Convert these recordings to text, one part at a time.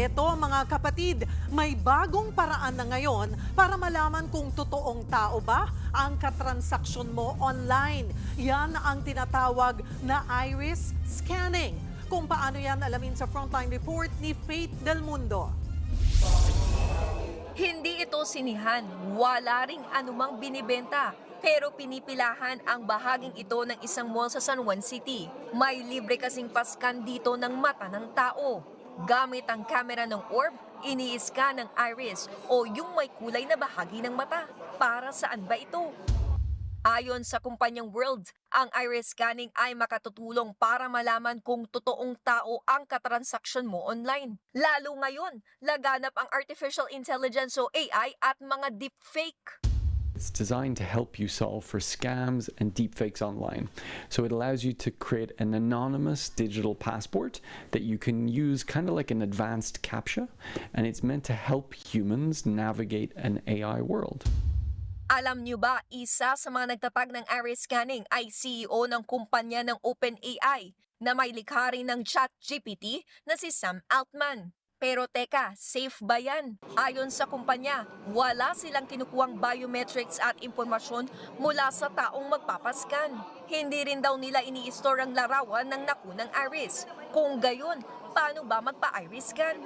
Eto mga kapatid, may bagong paraan na ngayon para malaman kung totoong tao ba ang katransaksyon mo online. Yan ang tinatawag na iris scanning. Kung paano yan alamin sa Frontline Report ni Faith Del Mundo. Hindi ito sinihan, wala ring anumang binibenta. Pero pinipilahan ang bahaging ito ng isang mall sa San Juan City. May libre kasing paskan dito ng mata ng tao. Gamit ang kamera ng orb, ini-scan ng iris o yung may kulay na bahagi ng mata. Para saan ba ito? Ayon sa kumpanyang World, ang iris scanning ay makatutulong para malaman kung totoong tao ang katransaksyon mo online. Lalo ngayon, laganap ang artificial intelligence o AI at mga deepfake. It's designed to help you solve for scams and deepfakes online. So it allows you to create an anonymous digital passport that you can use kind of like an advanced CAPTCHA, and it's meant to help humans navigate an AI world. Alam niyo ba, isa sa mga nagtatag ng iris scanning ay CEO ng kumpanya ng OpenAI na may likha rin ng ChatGPT na si Sam Altman. Pero teka, safe ba yan? Ayon sa kumpanya, wala silang kinukuhang biometrics at impormasyon mula sa taong magpapaskan. Hindi rin daw nila ini-store ang larawan ng nakunang iris. Kung gayon, paano ba magpa-iris scan?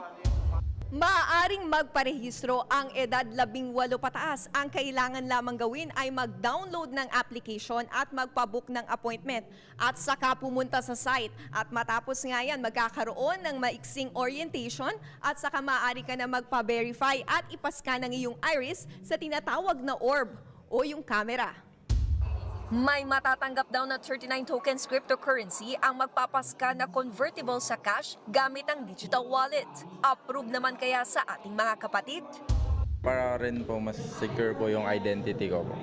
Maaaring magparehistro ang edad 18 pataas. Ang kailangan lamang gawin ay mag-download ng application at magpabook ng appointment. At saka pumunta sa site. At matapos nga yan, magkakaroon ng maiksing orientation at saka maaari ka na magpa-verify at ipascan ang iyong iris sa tinatawag na orb o yung camera. May matatanggap daw na 39 tokens cryptocurrency ang magpapaska na convertible sa cash gamit ang digital wallet. Approve naman kaya sa ating mga kapatid? Para rin po mas secure po yung identity ko po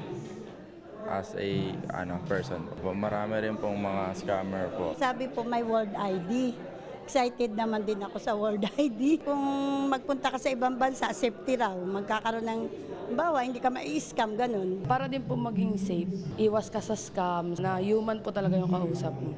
as a person po. Marami rin pong mga scammer po. Sabi po may World ID. Excited naman din ako sa World ID. Kung magpunta ka sa ibang bansa, safety raw. Magkakaroon ng bawa, hindi ka ma-scam, ganun. Para din po maging safe, iwas ka sa scam na human po talaga yung kausap mo.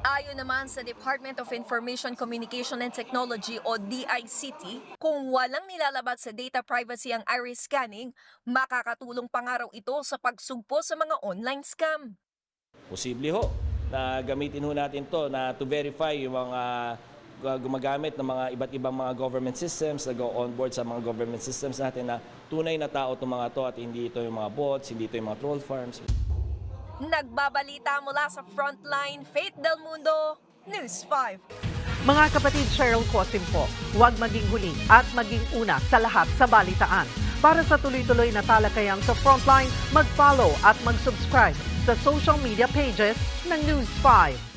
Ayon naman sa Department of Information Communication and Technology o DICT, kung walang nilalabag sa data privacy ang iris scanning, makakatulong pa nga raw ito sa pagsugpo sa mga online scam. Posible ho na gamitin ho natin to na to verify yung mga gumagamit ng mga iba't ibang mga government systems, nag-on-board sa mga government systems natin na tunay na tao itong mga to at hindi ito yung mga bots, hindi ito yung mga troll farms. Nagbabalita mula sa Frontline, Faith Del Mundo, News 5. Mga kapatid, Cheryl Cosim po, huwag maging huli at maging una sa lahat sa balitaan. Para sa tuloy-tuloy na talakayang sa Frontline, mag-follow at mag-subscribe sa social media pages ng News 5.